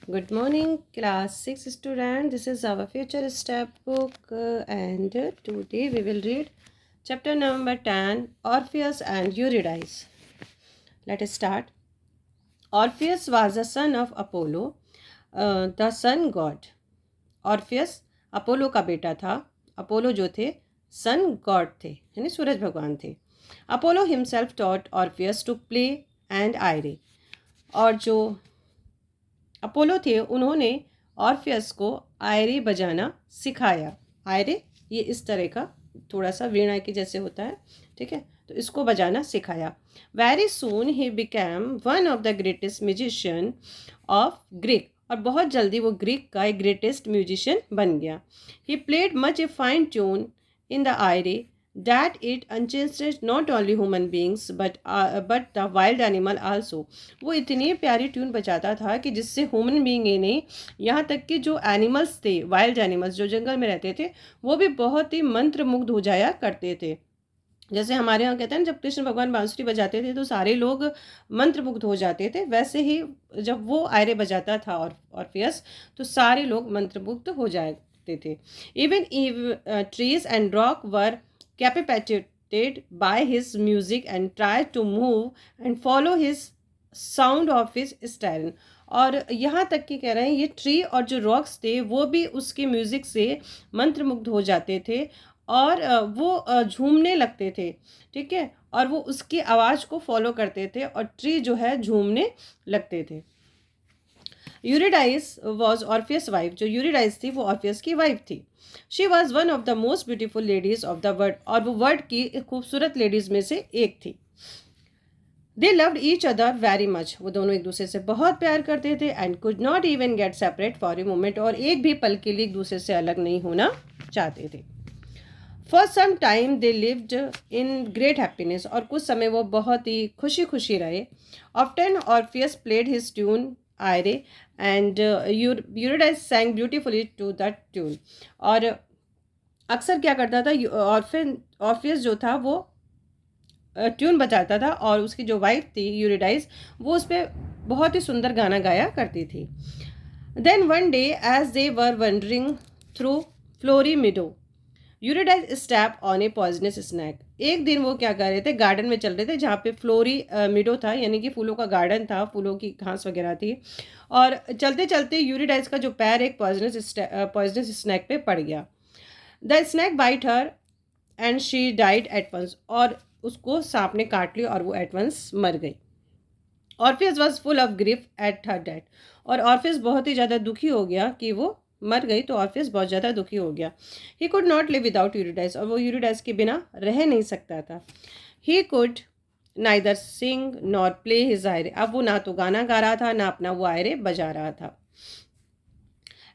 Good morning, class 6 student. This is our future step book, and today we will read chapter number 10, Orpheus and Eurydice. Let us start. Orpheus was the son of Apollo, the sun god. Orpheus Apollo का बेटा था. Apollo जो थे sun god थे, यानी सूरज भगवान थे. Apollo himself taught Orpheus to play and lyre. और जो अपोलो थे उन्होंने ऑर्फियस को आयरे बजाना सिखाया. आयरे ये इस तरह का थोड़ा सा वीणा के जैसे होता है, ठीक है, तो इसको बजाना सिखाया. Very soon he became one of the greatest musician of Greek. और बहुत जल्दी वो ग्रीक का एक ग्रेटेस्ट म्यूजिशियन बन गया. He played much a fine tune in the Ayre that it enchants not only human beings but the wild animal also. वो इतनी प्यारी ट्यून बजाता था कि जिससे ह्यूमन बीइंग ही नहीं, यहाँ तक कि जो एनिमल्स थे, वाइल्ड एनिमल्स जो जंगल में रहते थे, वो भी बहुत ही मंत्रमुग्ध हो जाया करते थे. जैसे हमारे यहाँ कहते हैं जब कृष्ण भगवान बांसुरी बजाते थे तो सारे लोग मंत्रमुग्ध हो जाते थे, वैसे ही जब वो आयरे बजाता था और ऑर्फियस, तो सारे लोग मंत्रमुग्ध हो जाते थे. Even trees and rock were captivated by his music and tried to move and follow his sound of his style. और यहाँ तक कि कह रहे हैं ये ट्री और जो रॉक्स थे वो भी उसके म्यूज़िक से मंत्रमुग्ध हो जाते थे और वो झूमने लगते थे, ठीक है, और वो उसकी आवाज़ को फॉलो करते थे और ट्री जो है झूमने लगते थे. यूरिडाइस वॉज ऑर्फियस वाइफ. जो यूरिडाइस थी वो ऑर्फियस की वाइफ थी. She was one of the most beautiful ladies of the world. और वो वर्ल्ड की खूबसूरत लेडीज में से एक थी. They loved each other very much. वो दोनों एक दूसरे से बहुत प्यार करते थे. And could not even get separate for a moment. और एक भी पल के लिए एक दूसरे से अलग नहीं होना चाहते थे. For some time they lived in great happiness. और कुछ समय वो बहुत ही खुशी खुशी रहे. Often Orpheus played his tune lyre and Eurydice sang beautifully to that tune. और अक्सर क्या करता था, ऑर्फियस जो था वो ट्यून बजाता था और उसकी जो वाइफ थी यूरिडाइस वो उस पर बहुत ही सुंदर गाना गाया करती थी. Then one day as they were wandering through flowery meadow, Eurydice step on a poisonous snake. एक दिन वो क्या कर रहे थे, गार्डन में चल रहे थे जहाँ पे फ्लोरी मिडो था, यानी कि फूलों का गार्डन था, फूलों की घास वगैरह थी. और चलते चलते यूरिडाइस का जो पैर एक पॉइजनस स्नैक पे पड़ गया. The snake bite her and she died at once. और उसको सांप ने काट लिया और वो एट वंस मर गई. Orpheus was full of grief at her death. और ऑर्फियस बहुत ही ज़्यादा दुखी हो गया कि वो मर गई, तो ऑर्फियस बहुत ज़्यादा दुखी हो गया. He could not live without Eurydice. और वो यूरिडाइस के बिना रह नहीं सकता था. He could neither sing nor play his lyre. अब वो ना तो गाना गा रहा था ना अपना वो आयरे बजा रहा था.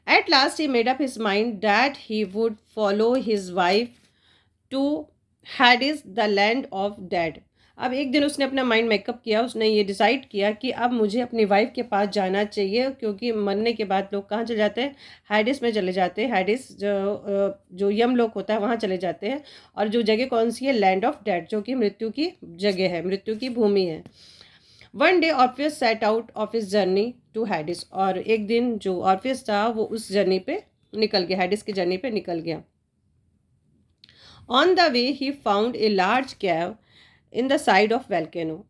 At last he made up his mind that he would follow his wife to Hades the land of dead. अब एक दिन उसने अपना माइंड मेकअप किया, उसने ये डिसाइड किया कि अब मुझे अपनी वाइफ के पास जाना चाहिए, क्योंकि मरने के बाद लोग कहाँ चले जाते हैं, हैडिस में चले जाते हैं. हैडिस जो यमलोक होता है वहाँ चले जाते हैं. और जो जगह कौन सी है, लैंड ऑफ डेड, जो कि मृत्यु की जगह है, मृत्यु की भूमि है. One day Orpheus set out of his journey to Hades. और एक दिन जो ऑर्फियस था वो उस जर्नी पे निकल गया, हैडिस की जर्नी पे निकल गया. On the way he found a large cave in the side of volcano.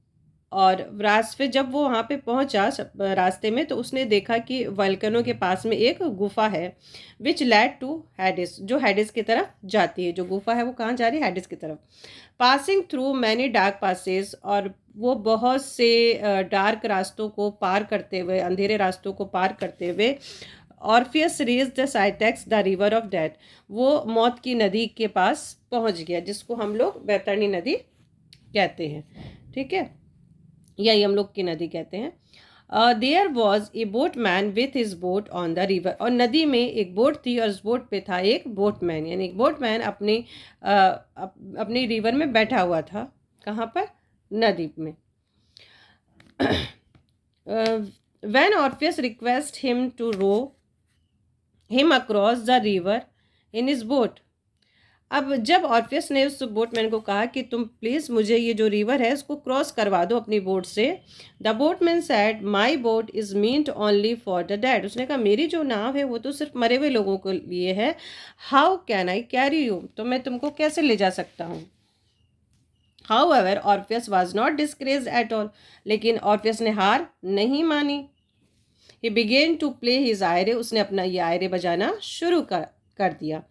और रास्ते जब वो वहाँ पे पहुँचा रास्ते में, तो उसने देखा कि वोल्केनो के पास में एक गुफा है, विच लैड टू हैडिस, जो हैडिस की तरफ जाती है. जो गुफा है वो कहाँ जा रही है, हैडिस की तरफ. Passing through many dark passes. और वो बहुत से डार्क रास्तों को पार करते हुए, अंधेरे रास्तों को पार करते हुए, Orpheus reach the Styx the river of death. वो मौत की नदी के पास पहुँच गया, जिसको हम लोग बैतरणी नदी कहते हैं, ठीक है, या हम लोग की नदी कहते हैं. There was a boat man with his boat on the river. और नदी में एक बोट थी और उस बोट पे था एक बोटमैन, यानी एक बोटमैन अपनी रिवर में बैठा हुआ था. कहाँ पर, नदी में. When Orpheus request him to row him across the river in his boat. अब जब ऑर्फियस ने उस बोटमैन को कहा कि तुम प्लीज़ मुझे ये जो रिवर है इसको क्रॉस करवा दो अपनी बोट से, the boatman said my boat is meant only for the dead. उसने कहा मेरी जो नाव है वो तो सिर्फ मरे हुए लोगों के लिए है। How can I carry you, तो मैं तुमको कैसे ले जा सकता हूँ। However Orpheus was not discourage at all, लेकिन ऑर्फियस ने हार नहीं मानी। He began to play his lyre, उसने अपना ये आयरे बजाना शुरू कर दिया।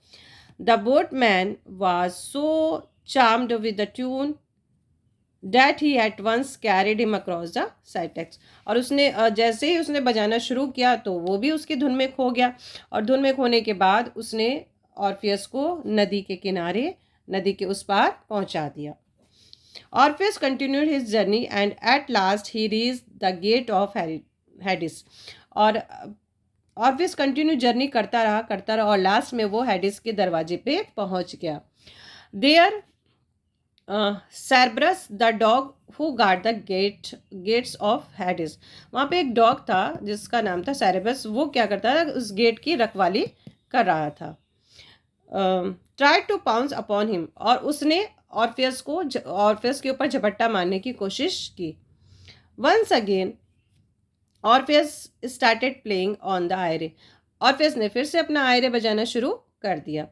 The boatman was so charmed with the tune that he at once carried him across the Styx, और उसने जैसे ही उसने बजाना शुरू किया तो वो भी उसकी धुन में खो गया, और धुन में खोने के बाद उसने ऑर्फियस को नदी के किनारे, नदी के उस पार पहुंचा दिया। Orpheus continued his journey and at last he reached the gate of Hades. और ऑर्फियस कंटिन्यू जर्नी करता रहा और लास्ट में वो हेडिस के दरवाजे पे पहुंच गया। There Cerberus the dog who guard the gates of Hades, वहाँ पे एक डॉग था जिसका नाम था सेरेबस। वो क्या करता था, उस गेट की रखवाली कर रहा था। Try to pounce upon him, और उसने ऑर्फियस के ऊपर झपट्टा मारने की कोशिश की। Once again Orpheus started playing on the lyre, Orpheus ने फिर से अपना आयरे बजाना शुरू कर दिया।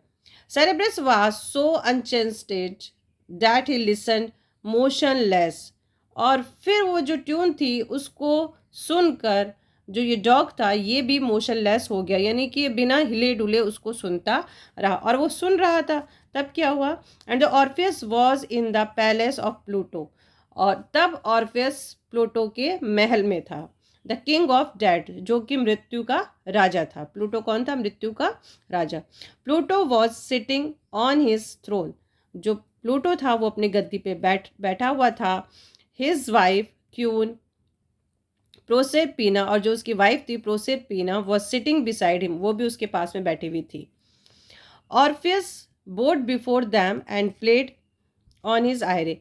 Cerberus was so enchanted that he listened motionless, और फिर वो जो ट्यून थी उसको सुनकर जो ये डॉग था ये भी मोशनलेस हो गया, यानी कि बिना हिले डुले उसको सुनता रहा, और वो सुन रहा था। तब क्या हुआ, and the Orpheus was in the palace of Pluto, और तब ऑर्फियस प्लूटो के महल में था। द किंग ऑफ डेड, जो कि मृत्यु का राजा था। प्लूटो कौन था, मृत्यु का राजा। Pluto was sitting on his throne, जो प्लूटो था वो अपनी गद्दी पे बैठा हुआ था। हिज वाइफ क्यून प्रोसेरपीना, और जो उसकी वाइफ थी प्रोसेरपीना वॉज सिटिंग बिसाइड हिम, वो भी उसके पास में बैठी हुई थी। Orpheus boat before them and played on his Ayre,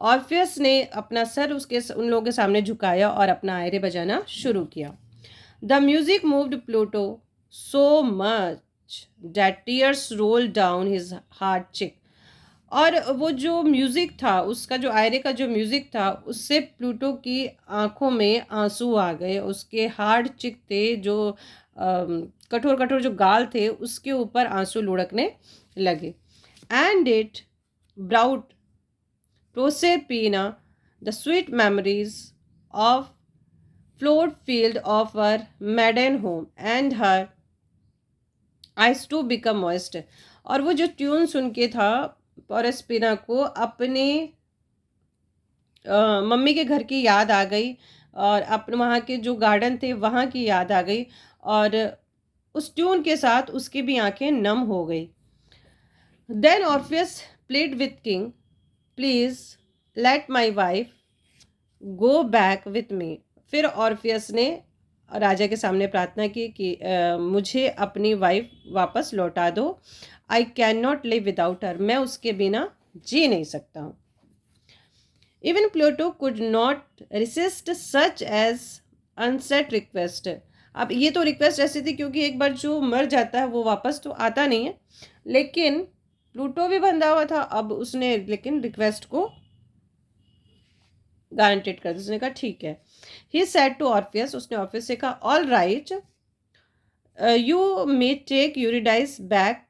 Orpheus ने अपना सर उन लोगों के सामने झुकाया और अपना आयरे बजाना शुरू किया। The music moved Pluto so much that tears roll down his hard चिक, और वो जो म्यूज़िक था, उसका जो आयरे का जो म्यूज़िक था उससे प्लूटो की आंखों में आंसू आ गए। उसके हार्ड चिक थे, जो कठोर कठोर जो गाल थे उसके ऊपर आंसू लुढ़कने लगे। And it brought Proserpina the sweet memories of flowed field of her maiden home and her eyes to become moist, और वो जो ट्यून सुन के था प्रोसेरपीना को अपने मम्मी के घर की याद आ गई, और अपने वहाँ के जो गार्डन थे वहाँ की याद आ गई, और उस ट्यून के साथ उसकी भी आंखें नम हो गई। Then Orpheus pled with king please let my wife go back with me, फिर ऑर्फियस ने राजा के सामने प्रार्थना की कि मुझे अपनी वाइफ वापस लौटा दो। I can not live without her, मैं उसके बिना जी नहीं सकता हूँ। Even Pluto could not resist such as unset request, अब ये तो रिक्वेस्ट ऐसी थी क्योंकि एक बार जो मर जाता है वो वापस तो आता नहीं है, लेकिन प्लूटो भी बंधा हुआ था। अब उसने लेकिन रिक्वेस्ट को गारंटेड कर दिया, उसने कहा ठीक है। ही सेड टू ऑर्फियस, उसने ऑर्फियस से कहा all right you may take Eurydice back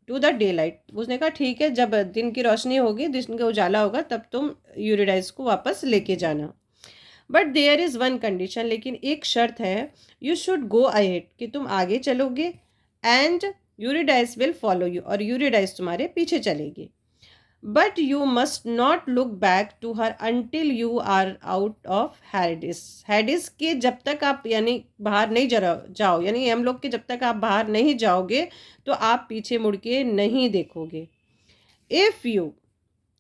to the daylight, उसने कहा ठीक है, जब दिन की रोशनी होगी, दिन का उजाला होगा, तब तुम यूरिडाइस को वापस लेके जाना। But there is one condition, लेकिन एक शर्त है, यू शुड गो अहेड, कि तुम आगे चलोगे, and Eurydice will follow you, और यूरिडाइस तुम्हारे पीछे चलेगी। But you must not look back to her until you are out of Hades, Hades के जब तक आप यानी बाहर नहीं जाओ, यानी हम लोग के जब तक आप बाहर नहीं जाओगे तो आप पीछे मुड़ के नहीं देखोगे। If you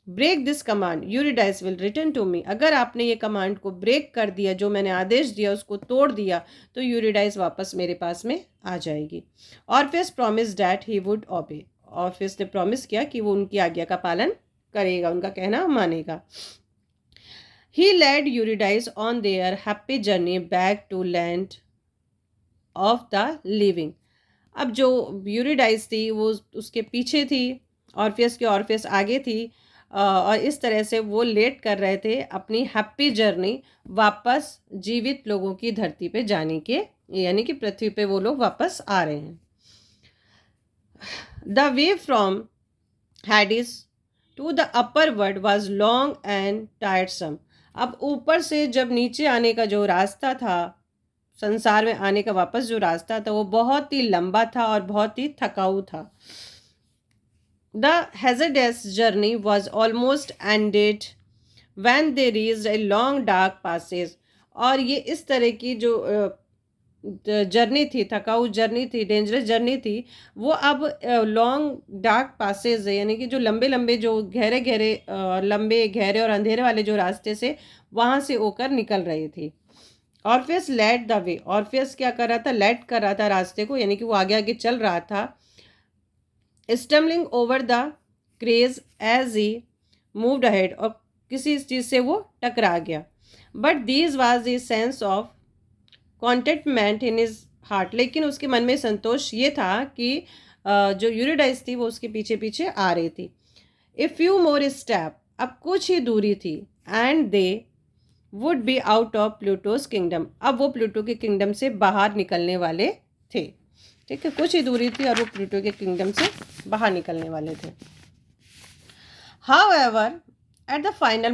break this command Eurydice will return to me, अगर आपने ये कमांड को ब्रेक कर दिया, जो मैंने आदेश दिया उसको तोड़ दिया, तो यूरिडाइस वापस मेरे पास में आ जाएगी। Orpheus promise that he would obey, Orpheus ने प्रॉमिस किया कि वो उनकी आज्ञा का पालन करेगा, उनका कहना मानेगा। He led Eurydice on their happy journey back to land of the living, अब जो यूरिडाइस थी वो उसके पीछे थी, ऑर्फियस की ऑर्फियस आगे थी और इस तरह से वो लेट कर रहे थे अपनी हैप्पी जर्नी वापस जीवित लोगों की धरती पे जाने के, यानी कि पृथ्वी पे वो लोग वापस आ रहे हैं। The way from Hades to the upper world was long and tiresome. अब ऊपर से जब नीचे आने का जो रास्ता था, संसार में आने का वापस जो रास्ता था, वो बहुत ही लंबा था और बहुत ही थकाऊ था। The hazardous journey was almost ended when they reached a long dark passage। और ये इस तरह की जो जर्नी थी, थकाऊ जर्नी थी, डेंजरस जर्नी थी, वो अब लॉन्ग डार्क पासेज है, यानी कि जो लंबे लंबे जो गहरे गहरे लंबे गहरे और अंधेरे वाले जो रास्ते से वहाँ से होकर निकल रही थी। Orpheus led the way. Orpheus क्या कर रहा था? लेड कर रहा था रास्ते को, यानी कि वो आगे आगे चल रहा था। Stumbling over the crags as he moved ahead. और किसी चीज़ से वो टकरा गया। But this was a sense of contentment in his heart. लेकिन उसके मन में संतोष ये था कि जो यूरिडाइस थी वो उसके पीछे पीछे आ रही थी। ए फ्यू मोर स्टेप, अब कुछ ही दूरी थी, and they would be out of Pluto's kingdom. अब वो प्लूटो के किंगडम से बाहर निकलने वाले थे। ठीक है, कुछ ही दूरी थी और वो प्लूटो के किंगडम से बाहर निकलने वाले थे। However at the final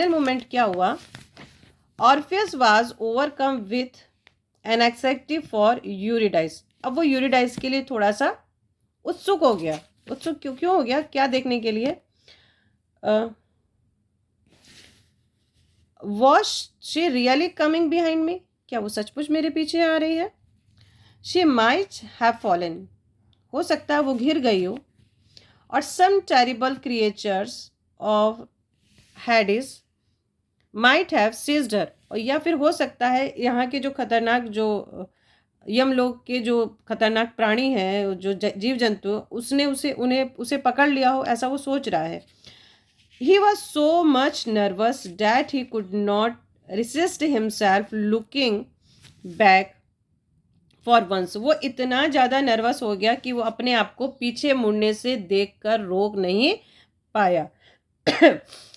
moment क्या हुआ? Orpheus was overcome with anxiety for Eurydice. अब वो यूरिडाइस के लिए थोड़ा सा उत्सुक हो गया। उत्सुक क्यों हो गया? क्या देखने के लिए? Was she really coming behind me? क्या वो सचमुच मेरे पीछे आ रही है? शी माइट हैव फॉलन, हो सकता है वो गिर गई हो। और some terrible creatures of Hades might have seized her. और या फिर हो सकता है यहाँ के जो खतरनाक जो यमलोक के जो खतरनाक प्राणी हैं, जो जीव जंतु, उसने उसे पकड़ लिया हो, ऐसा वो सोच रहा है। He was so much nervous that he could not resist himself looking back for once। वो इतना ज़्यादा नर्वस हो गया कि वो अपने आप को पीछे मुड़ने से देखकर रोक नहीं पाया।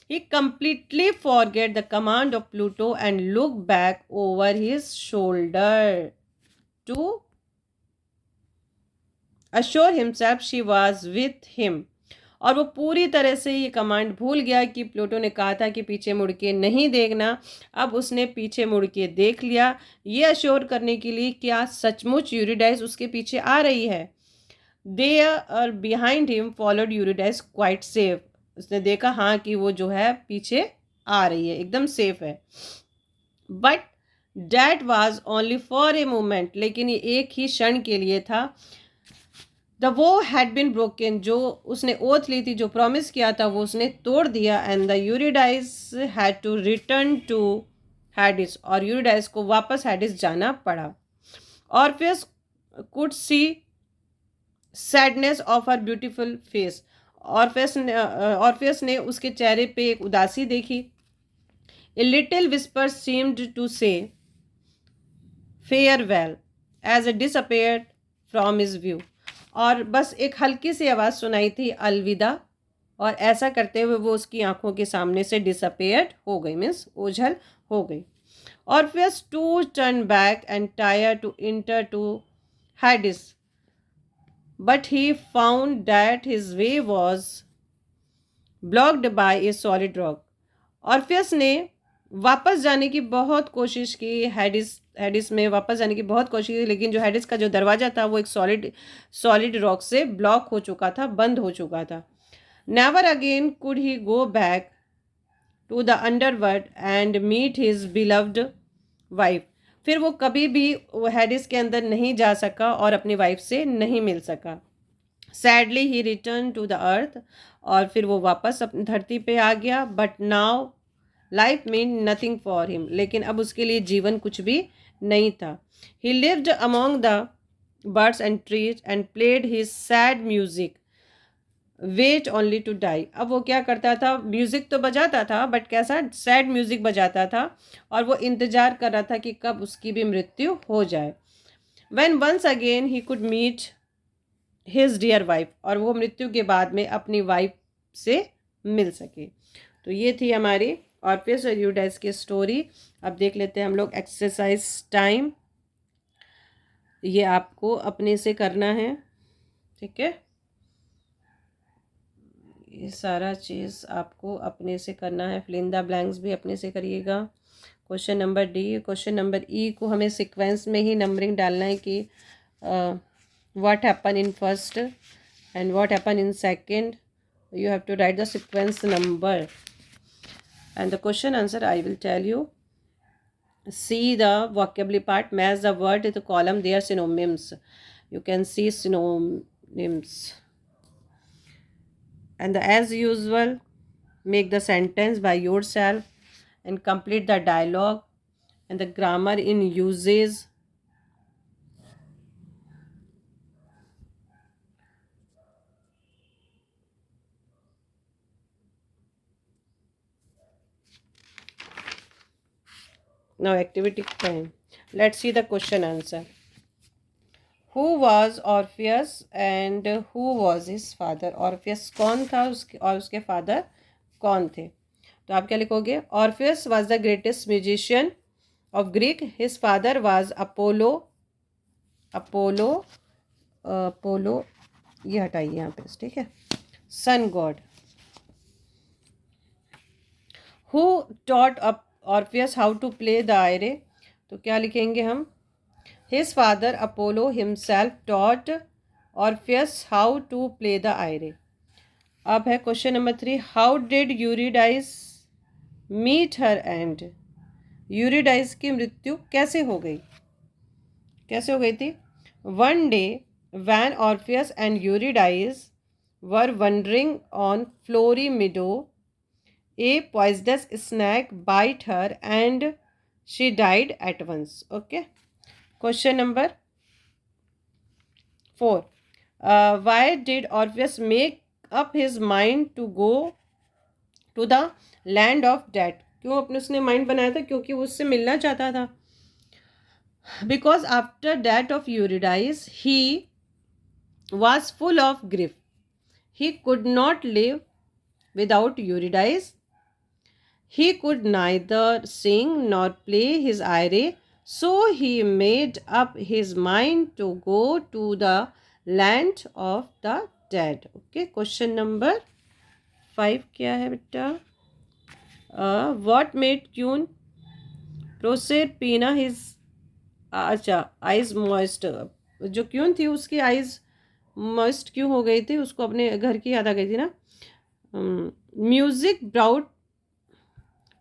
He completely forget the command of Pluto and looked back over his shoulder to assure himself she was with him। और वो पूरी तरह से ये कमांड भूल गया कि प्लूटो ने कहा था कि पीछे मुड़ के नहीं देखना। अब उसने पीछे मुड़ के देख लिया, ये अश्योर करने के लिए क्या सचमुच यूरिडाइस उसके पीछे आ रही है। They are behind him followed Eurydice quite safe. उसने देखा हाँ कि वो जो है पीछे आ रही है, एकदम सेफ है। But that was only for a moment. लेकिन ये एक ही क्षण के लिए था। द वो हैड बिन ब्रोकन, जो उसने ओथ ली थी, जो प्रॉमिस किया था, वो उसने तोड़ दिया। And the Eurydice had to return to Hades. और यूरिडाइस को वापस हैडिस जाना पड़ा। Orpheus could see sadness of her beautiful face. Orpheus ने उसके चेहरे पे एक उदासी देखी। A little whisper seemed to say farewell as a disappeared from his view. और बस एक हल्की सी आवाज़ सुनाई थी, अलविदा। और ऐसा करते हुए वो उसकी आंखों के सामने से डिसअपेयर्ड हो गई, मीन्स ओझल हो गई। Orpheus to turn back and tried to enter to Hades, but he found that his way was blocked by a solid rock. Orpheus ने वापस जाने की बहुत कोशिश की, हैडिस में वापस जाने की बहुत कोशिश की, लेकिन जो हैडिस का जो दरवाज़ा था वो एक सॉलिड रॉक से ब्लॉक हो चुका था, बंद हो चुका था। Never again could he go back to the underworld and meet his beloved wife. फिर वो कभी भी हैडिस के अंदर नहीं जा सका और अपनी वाइफ से नहीं मिल सका। Sadly he return to the earth. और फिर वो वापस अपनी धरती पे आ गया। But now life mean nothing for him. लेकिन अब उसके लिए जीवन कुछ भी नहीं था। He lived among the birds and trees and played his sad music, wait only to die. अब वो क्या करता था? म्यूजिक तो बजाता था, बट कैसा? सैड म्यूजिक बजाता था। और वो इंतजार कर रहा था कि कब उसकी भी मृत्यु हो जाए। When once again he could meet his dear wife, और वो मृत्यु के बाद में अपनी वाइफ से मिल सके। तो ये थी हमारी ऑर्फियस और यूरिडाइस की स्टोरी। अब देख लेते हैं हम लोग एक्सरसाइज टाइम। ये आपको अपने से करना है, ठीक है। ये सारा चीज़ आपको अपने से करना है। फिल इन द ब्लैंक्स भी अपने से करिएगा। Question number D, question number E को हमें सीक्वेंस में ही नंबरिंग डालना है कि what happen in first and what happen in second. You have to write the sequence number and the question answer I will tell you. See the vocabulary part, match the word in the column, they are synonyms. You can see synonyms. And as usual, make the sentence by yourself and complete the dialogue and the grammar in uses. Now activity time. Let's see the question answer. Who was Orpheus and who was his father? Orpheus कौन था और उसके father कौन थे? तो आप क्या लिखोगे? Orpheus was the greatest musician of Greek. His father was Apollo. Apollo ये हटाइए यहाँ पे, ठीक है, sun god. Who taught Orpheus how to play the lyre? तो क्या लिखेंगे हम? His father Apollo himself taught Orpheus how to play the lyre. अब है question number 3. How did Eurydice meet her end? यूरिडाइस की मृत्यु कैसे हो गई? कैसे हो गई थी? One day when Orpheus and Eurydice were wandering on flowery meadow, a poisonous snake bit her and she died at once. Okay. Question number 4. Why did Orpheus make up his mind to go to the land of dead? क्यों अपने उसने mind बनाया था? क्योंकि वो उससे मिलना चाहता था. Because after death of Eurydice, he was full of grief. He could not live without Eurydice. He could neither sing nor play his lyre, so he made up his mind to go to the land of the dead. Okay, question number 5 क्या है बेटा? What made Queen Proserpina his अच्छा eyes moist? जो queue थी उसकी eyes moist क्यों हो गई थी? उसको अपने घर की याद आ गई थी ना. Music brought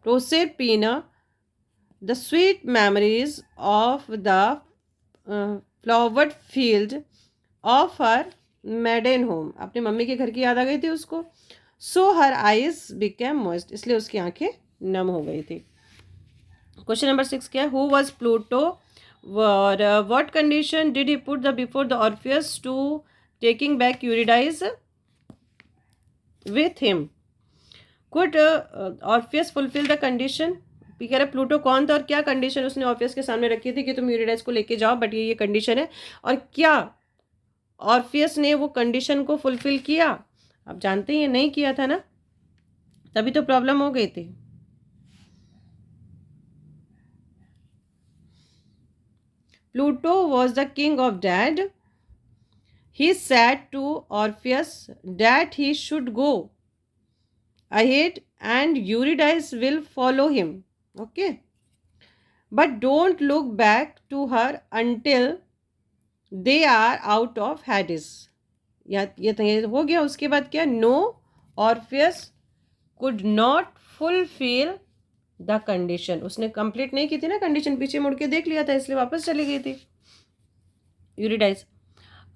Proserpina the sweet memories of the flowered field of her maiden home. अपनी मम्मी के घर की याद आ गई थी उसको. So her eyes became moist, इसलिए उसकी आंखें नम हो गई थी. क्वेश्चन नंबर 6 क्या है? Who was Pluto? What condition did he put before the Orpheus to taking back Eurydice with him? Could Orpheus fulfill the condition? कह रहा प्लूटो कौन था और क्या कंडीशन उसने ऑर्फियस के सामने रखी थी कि तुम यूरिडाइस को लेके जाओ, बट ये कंडीशन है. और क्या ऑर्फियस ने वो कंडीशन को फुलफिल किया? आप जानते हैं नहीं किया था ना, तभी तो प्रॉब्लम हो गई थी. Pluto was the king of dead. He said to Orpheus that he should go ahead and Eurydice will follow him. Okay. But don't look back to her until they are out of Hades. ये हो गया. उसके बाद क्या? No, Orpheus could not fulfill the condition. उसने complete नहीं की थी ना कंडीशन, पीछे मुड़ के देख लिया था इसलिए वापस चली गई थी Eurydice.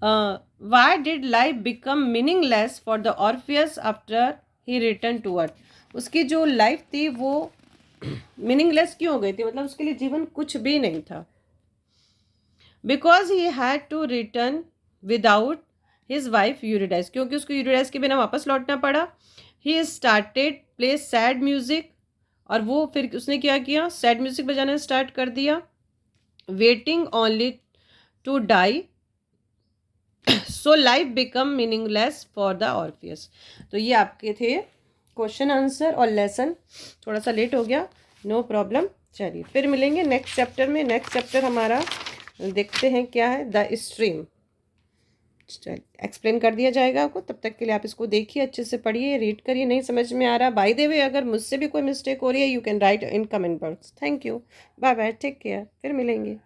Why did life become meaningless for the Orpheus after he return to earth? उसकी जो लाइफ थी वो मीनिंगलेस क्यों हो गई थी? मतलब उसके लिए जीवन कुछ भी नहीं था. Because he had to return without his wife Eurydice, क्योंकि उसको यूरिडाइस के बिना वापस लौटना पड़ा. He started play sad music, और वो फिर उसने क्या किया? सैड म्यूजिक बजाना स्टार्ट कर दिया. Waiting only to die so life become meaningless for the Orpheus. तो ये आपके थे क्वेश्चन आंसर और लेसन। थोड़ा सा लेट हो गया, नो प्रॉब्लम। चलिए फिर मिलेंगे नेक्स्ट चैप्टर में। नेक्स्ट चैप्टर हमारा देखते हैं क्या है, द स्ट्रीम। चलिए एक्सप्लेन कर दिया जाएगा आपको, तब तक के लिए आप इसको देखिए, अच्छे से पढ़िए, रीड करिए। नहीं समझ में आ रहा, बाय द वे अगर मुझसे भी कोई मिस्टेक हो रही है, you can write in comment box. Thank you, bye bye, take care, फिर मिलेंगे।